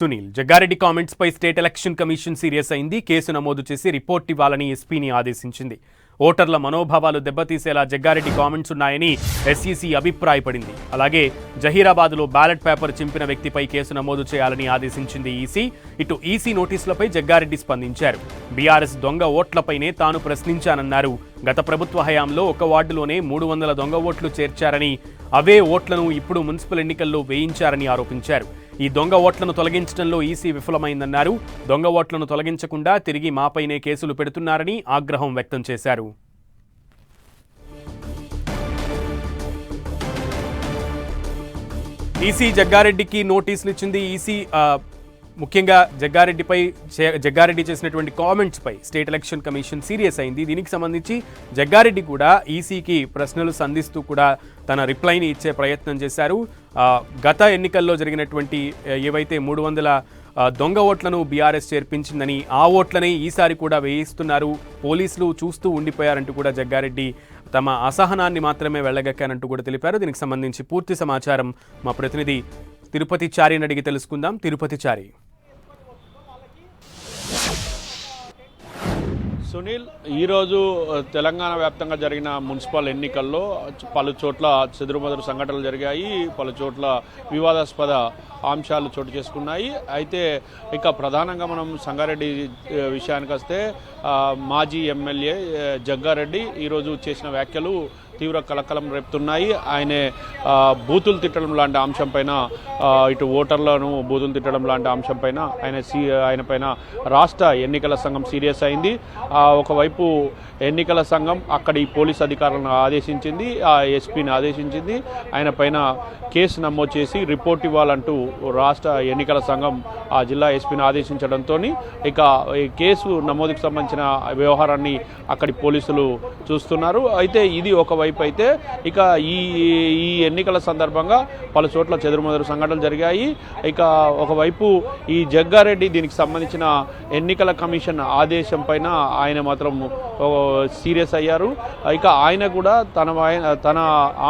Sunil Jaggareddy comments పై state election commission serious అయింది. Case నమోదు చేసి రిపోర్ట్ ఇవ్వాలని ఎస్పీని ఆదేశించింది. ఓటర్ల మనోభావాలు దెబ్బతీసేలా జగ్గారెడ్డి కామెంట్స్ ఉన్నాయని ఎస్ఈసీ అభిప్రాయపడింది. అలాగే జహీరాబాద్లో బ్యాలెట్ పేపర్ చింపిన వ్యక్తిపై కేసు నమోదు చేయాలని ఆదేశించింది ఈసీ. ఇటు ఈసీ నోటీసులపై జగ్గారెడ్డి స్పందించారు. బీఆర్ఎస్ దొంగ ఓట్లపైనే తాను ప్రశ్నించానన్నారు. గత ప్రభుత్వ హయాంలో ఒక వార్డులోనే 300 దొంగ ఓట్లు చేర్చారని, అవే ఓట్లను ఇప్పుడు మున్సిపల్ ఎన్నికల్లో వేయించారని ఆరోపించారు. ఈ దొంగ ఓట్లను తొలగించడంలో ఈసీ విఫలమైందన్నారు. దొంగ ఓట్లను తొలగించకుండా తిరిగి మాపైనే కేసులు పెడుతున్నారని ఆగ్రహం వ్యక్తం చేశారు. ఈసీ జగ్గారెడ్డికి నోటీసులు ఇచ్చింది. ఈసీ ముఖ్యంగా జగ్గారెడ్డి చేసినటువంటి కామెంట్స్పై స్టేట్ ఎలక్షన్ కమిషన్ సీరియస్ అయింది. దీనికి సంబంధించి జగ్గారెడ్డి కూడా ఈసీకి ప్రశ్నలు సంధిస్తూ కూడా తన రిప్లైని ఇచ్చే ప్రయత్నం చేశారు. గత ఎన్నికల్లో జరిగినటువంటి ఏవైతే 300 దొంగ ఓట్లను బీఆర్ఎస్ చేర్పించిందని, ఆ ఓట్లనే ఈసారి కూడా వేయిస్తున్నారు, పోలీసులు చూస్తూ ఉండిపోయారంటూ కూడా జగ్గారెడ్డి తమ అసహనాన్ని మాత్రమే వెళ్ళగక్కానంటూ కూడా తెలిపారు. దీనికి సంబంధించి పూర్తి సమాచారం మా ప్రతినిధి తిరుపతి చారిని అడిగి తెలుసుకుందాం. తిరుపతి చారి. సునీల్, ఈరోజు తెలంగాణ వ్యాప్తంగా జరిగిన మున్సిపల్ ఎన్నికల్లో పలు చోట్ల చెదురుమదురు సంఘటనలు జరిగాయి. పలు చోట్ల వివాదాస్పద అంశాలు చోటు చేసుకున్నాయి. అయితే ఇక ప్రధానంగా మనం సంగారెడ్డి విషయానికి వస్తే మాజీ ఎమ్మెల్యే జగ్గారెడ్డి ఈరోజు చేసిన వ్యాఖ్యలు తీవ్ర కలకలం రేపుతున్నాయి. ఆయనే బూతులు తిట్టడం లాంటి అంశంపైన, ఇటు ఓటర్లను బూతులు తిట్టడం లాంటి అంశంపైన ఆయన పైన రాష్ట్ర ఎన్నికల సంఘం సీరియస్ అయింది. ఒకవైపు ఎన్నికల సంఘం అక్కడి పోలీస్ అధికారులను ఆదేశించింది, ఎస్పీని ఆదేశించింది. ఆయన పైన కేసు నమోదు చేసి రిపోర్ట్ ఇవ్వాలంటూ రాష్ట్ర ఎన్నికల సంఘం ఆ జిల్లా ఎస్పీని ఆదేశించడంతో ఇక ఈ కేసు నమోదుకు సంబంధించిన వ్యవహారాన్ని అక్కడి పోలీసులు చూస్తున్నారు. అయితే ఇది ఒకవైపు అయితే ఇక ఈ ఎన్నికల సందర్భంగా పలు చోట్ల చెదురుమదురు సంఘటనలు జరిగాయి. ఇక ఒకవైపు ఈ జగ్గారెడ్డి దీనికి సంబంధించిన ఎన్నికల కమిషన్ ఆదేశం పైన ఆయన మాత్రం సీరియస్ అయ్యారు. ఇక ఆయన కూడా తన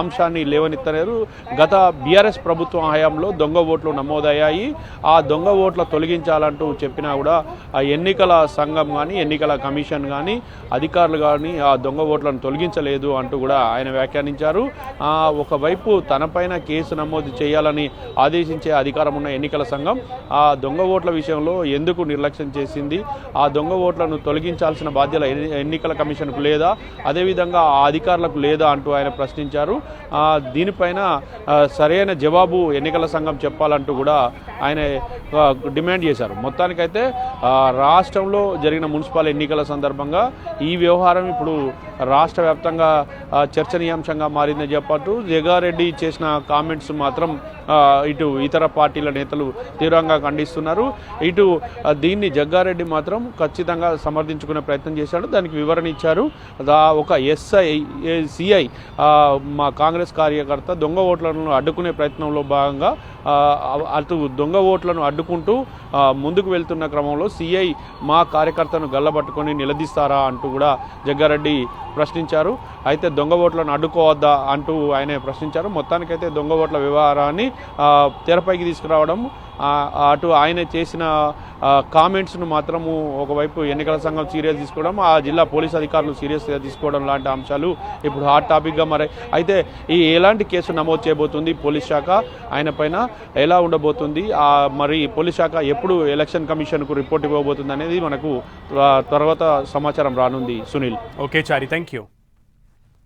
అంశాన్ని లేవనెత్తలేరు. గత బీఆర్ఎస్ ప్రభుత్వం హయాంలో దొంగ ఓట్లు నమోదయ్యాయి, ఆ దొంగ ఓట్ల తొలగించాలంటూ చెప్పినా కూడా ఆ ఎన్నికల సంఘం కానీ ఎన్నికల కమిషన్ కానీ అధికారులు కానీ ఆ దొంగ ఓట్లను తొలగించలేదు అంటూ కూడా ఆయన వ్యాఖ్యానించారు. ఒకవైపు తనపైన కేసు నమోదు చేయాలని ఆదేశించే అధికారం ఉన్న ఎన్నికల సంఘం ఆ దొంగ ఓట్ల విషయంలో ఎందుకు నిర్లక్ష్యం చేసింది, ఆ దొంగ ఓట్లను తొలగించాల్సిన బాధ్యత ఎన్నికల కమిషన్కు లేదా, అదేవిధంగా ఆ అధికారులకు లేదా అంటూ ఆయన ప్రశ్నించారు. దీనిపైన సరైన జవాబు ఎన్నికల సంఘం చెప్పాలంటూ కూడా ఆయన డిమాండ్ చేశారు. మొత్తానికైతే రాష్ట్రంలో జరిగిన మున్సిపల్ ఎన్నికల సందర్భంగా ఈ వ్యవహారం ఇప్పుడు రాష్ట్ర వ్యాప్తంగా చర్చనీయాంశంగా మారిందని చెప్పట్టు. జగ్గారెడ్డి చేసిన కామెంట్స్ మాత్రం ఇటు ఇతర పార్టీల నేతలు తీవ్రంగా ఖండిస్తున్నారు. ఇటు దీన్ని జగ్గారెడ్డి మాత్రం ఖచ్చితంగా సమర్థించుకునే ప్రయత్నం చేశాడు. దానికి వివరణ ఇచ్చారు. ఒక సిఐ మా కాంగ్రెస్ కార్యకర్త దొంగ ఓట్లను అడ్డుకునే ప్రయత్నంలో భాగంగా అటు దొంగ ఓట్లను అడ్డుకుంటూ ముందుకు వెళ్తున్న క్రమంలో సిఐ మా కార్యకర్తను గల్లబట్టుకొని నిలదీస్తారా అంటూ కూడా జగ్గారెడ్డి ప్రశ్నించారు. అయితే దొంగ ఓట్లను అడ్డుకోవద్దా అంటూ ఆయన ప్రశ్నించారు. మొత్తానికైతే దొంగ ఓట్ల వ్యవహారాన్ని తెరపైకి తీసుకురావడం, అటు ఆయన చేసిన కామెంట్స్ను మాత్రము ఒకవైపు ఎన్నికల సంఘం సీరియస్ తీసుకోవడం, ఆ జిల్లా పోలీస్ అధికారులు సీరియస్గా తీసుకోవడం లాంటి అంశాలు ఇప్పుడు హాట్ టాపిక్గా మారాయి. అయితే ఎలాంటి కేసు నమోదు చేయబోతుంది పోలీస్ శాఖ, ఆయన పైన ఎలా ఉండబోతుంది, మరి పోలీస్ శాఖ ఎప్పుడు ఎలక్షన్ కమిషన్కు రిపోర్ట్ ఇవ్వబోతుంది అనేది మనకు తర్వాత సమాచారం రానుంది. Sunil. Okay Chari, thank you.